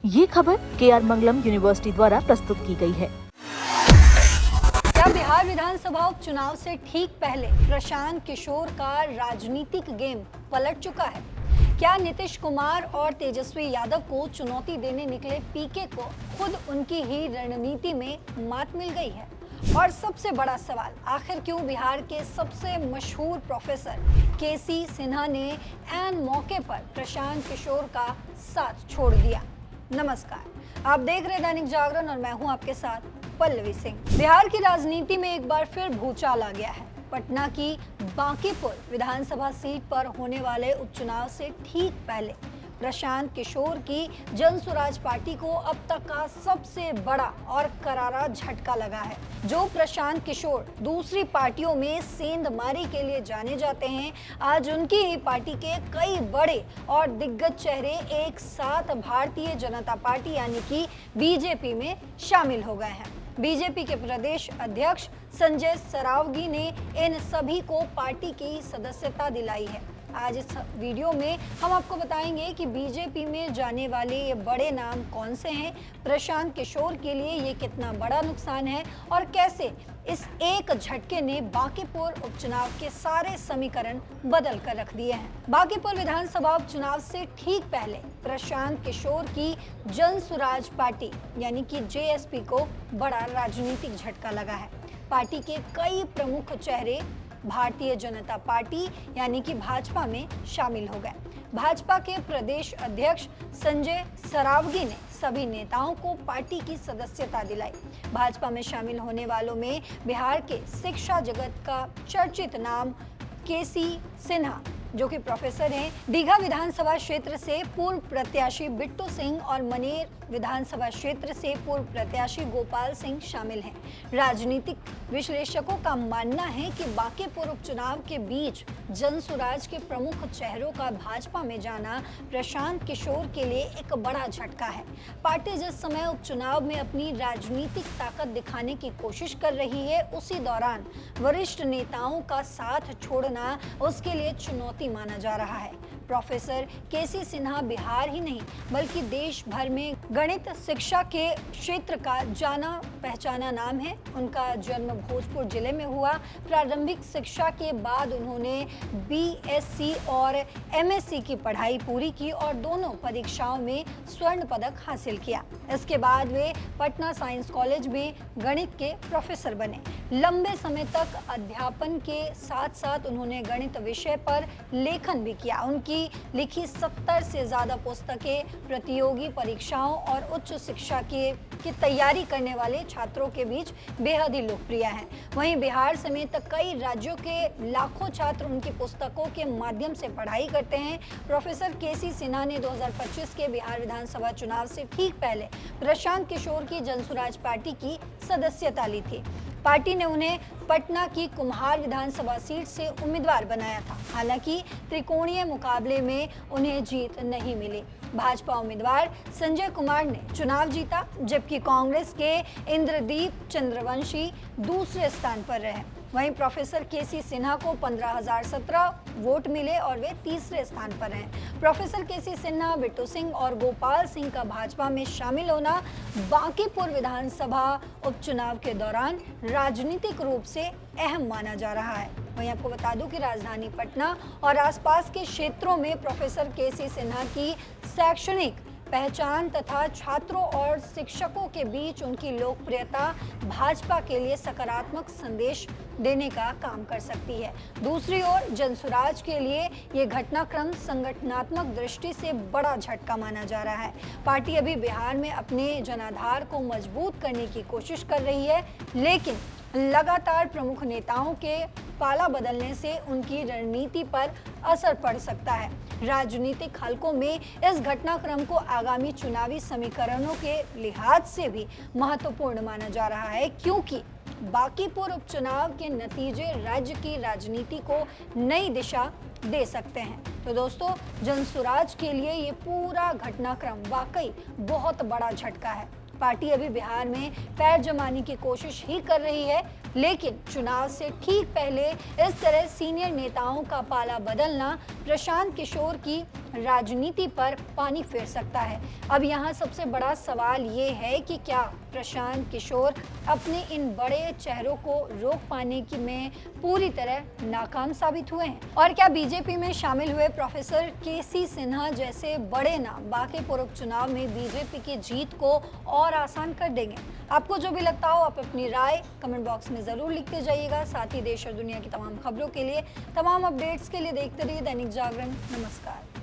ये खबर KR मंगलम university द्वारा प्रस्तुत की गई है। क्या बिहार विधानसभा उपचुनाव से ठीक पहले प्रशांत किशोर का राजनीतिक गेम पलट चुका है? क्या नीतीश कुमार और तेजस्वी यादव को चुनौती देने निकले पीके को खुद उनकी ही रणनीति में मात मिल गई है? और सबसे बड़ा सवाल, आखिर क्यों बिहार के सबसे मशहूर प्रोफेसर केसी सिन्हा ने ऐन मौके पर प्रशांत किशोर का साथ छोड़ दिया? नमस्कार, आप देख रहे दैनिक जागरण और मैं हूं आपके साथ पल्लवी सिंह। बिहार की राजनीति में एक बार फिर भूचाल आ गया है। पटना की बांकीपुर विधानसभा सीट पर होने वाले उपचुनाव से ठीक पहले प्रशांत किशोर की जन स्वराज पार्टी को अब तक का सबसे बड़ा और करारा झटका लगा है। जो प्रशांत किशोर दूसरी पार्टियों में सेंधमारी के लिए जाने जाते हैं, आज उनकी ही पार्टी के कई बड़े और दिग्गज चेहरे एक साथ भारतीय जनता पार्टी यानी कि बीजेपी में शामिल हो गए हैं। बीजेपी के प्रदेश अध्यक्ष संजय सरावगी ने इन सभी को पार्टी की सदस्यता दिलाई है। आज इस वीडियो में हम आपको बताएंगे कि बीजेपी में जाने वाले ये बड़े नाम कौन से हैं, प्रशांत किशोर के लिए ये कितना बड़ा नुकसान है और कैसे इस एक झटके ने बांकीपुर उपचुनाव के सारे समीकरण बदल कर रख दिए हैं। बांकीपुर विधानसभा उपचुनाव से ठीक पहले प्रशांत किशोर की जन स्वराज पार्टी यानी कि JSP को बड़ा राजनीतिक झटका लगा है। पार्टी के कई प्रमुख चेहरे भारतीय जनता पार्टी यानी कि भाजपा में शामिल हो गए। भाजपा के प्रदेश अध्यक्ष संजय सरावगी ने सभी नेताओं को पार्टी की सदस्यता दिलाई। भाजपा में शामिल होने वालों में बिहार के शिक्षा जगत का चर्चित नाम केसी सिन्हा जो कि प्रोफेसर हैं, दीघा विधानसभा क्षेत्र से पूर्व प्रत्याशी बिट्टू सिंह और मनेर विधानसभा क्षेत्र से पूर्व प्रत्याशी गोपाल सिंह शामिल हैं। राजनीतिक विश्लेषकों का मानना है कि बांकीपुर उपचुनाव के बीच जन स्वराज के प्रमुख चेहरों का भाजपा में जाना प्रशांत किशोर के लिए एक बड़ा झटका है। पार्टी जिस समय उपचुनाव में अपनी राजनीतिक ताकत दिखाने की कोशिश कर रही है, उसी दौरान वरिष्ठ नेताओं का साथ छोड़ना उसके लिए चुनौती माना जा रहा है। प्रोफेसर केसी सिन्हा बिहार ही नहीं बल्कि देश भर में गणित शिक्षा के क्षेत्र का जाना पहचाना नाम है। उनका जन्म भोजपुर जिले में हुआ। प्रारंभिक शिक्षा के बाद उन्होंने BSc और MSc की पढ़ाई पूरी की और दोनों परीक्षाओं में स्वर्ण पदक हासिल किया। इसके बाद वे पटना साइंस कॉलेज में गणित के प्रोफेसर बने। लंबे समय तक अध्यापन के साथ साथ उन्होंने गणित विषय पर लेखन भी किया। उनकी लिखी 70 से ज्यादा पुस्तकें प्रतियोगी परीक्षाओं और उच्च शिक्षा की तैयारी करने वाले छात्रों के बीच बेहद ही लोकप्रिय हैं। वहीं बिहार समेत कई राज्यों के लाखों छात्र उनकी पुस्तकों के माध्यम से पढ़ाई करते हैं। प्रोफेसर केसी सिन्हा ने 2025 के बिहार विधानसभा चुनाव से ठीक पहले प्रशांत किशोर की जन स्वराज पार्टी की सदस्यता ली थी। पार्टी ने उन्हें पटना की कुम्हार विधानसभा सीट से उम्मीदवार बनाया था। हालांकि त्रिकोणीय मुकाबले में उन्हें जीत नहीं मिली। भाजपा उम्मीदवार संजय कुमार ने चुनाव जीता, जबकि कांग्रेस के इंद्रदीप चंद्रवंशी दूसरे स्थान पर रहे। वहीं प्रोफेसर केसी सिन्हा को 15,017 वोट मिले और वे तीसरे स्थान पर हैं। प्रोफेसर केसी सिन्हा, बिट्टू सिंह और गोपाल सिंह का भाजपा में शामिल होना बांकीपुर विधानसभा उपचुनाव के दौरान राजनीतिक रूप से अहम माना जा रहा है। वहीं आपको बता दूं कि राजधानी पटना और आसपास के क्षेत्रों में प्रोफेसर केसी सिन्हा की शैक्षणिक पहचान तथा छात्रों और शिक्षकों के बीच उनकी लोकप्रियता भाजपा के लिए सकारात्मक संदेश देने का काम कर सकती है। दूसरी ओर जन स्वराज के लिए ये घटनाक्रम संगठनात्मक दृष्टि से बड़ा झटका माना जा रहा है। पार्टी अभी बिहार में अपने जनाधार को मजबूत करने की कोशिश कर रही है, लेकिन लगातार प्रमुख नेताओं के पाला बदलने से उनकी रणनीति पर असर पड़ सकता है। राजनीतिक हलकों में इस घटनाक्रम को आगामी चुनावी समीकरणों के लिहाज से भी महत्वपूर्ण माना जा रहा है, क्योंकि बांकीपुर उपचुनाव के नतीजे राज्य की राजनीति को नई दिशा दे सकते हैं। तो दोस्तों, जन स्वराज के लिए ये पूरा घटनाक्रम वाकई बहुत बड़ा झटका है। पार्टी अभी बिहार में पैर जमाने की कोशिश ही कर रही है, लेकिन चुनाव से ठीक पहले इस तरह सीनियर नेताओं का पाला बदलना प्रशांत किशोर की राजनीति पर पानी फेर सकता है। अब यहाँ सबसे बड़ा सवाल ये है कि क्या प्रशांत किशोर अपने इन बड़े चेहरों को रोक पाने की में पूरी तरह नाकाम साबित हुए हैं, और क्या बीजेपी में शामिल हुए प्रोफेसर केसी सिन्हा जैसे बड़े नाम बाकी पूर्व चुनाव में बीजेपी की जीत को और आसान कर देंगे। आपको जो भी लगता हो आप अपनी राय कमेंट बॉक्स में जरूर लिखते जाइएगा। साथ ही देश और दुनिया की तमाम खबरों के लिए, तमाम अपडेट्स के लिए देखते रहिए दैनिक जागरण। नमस्कार।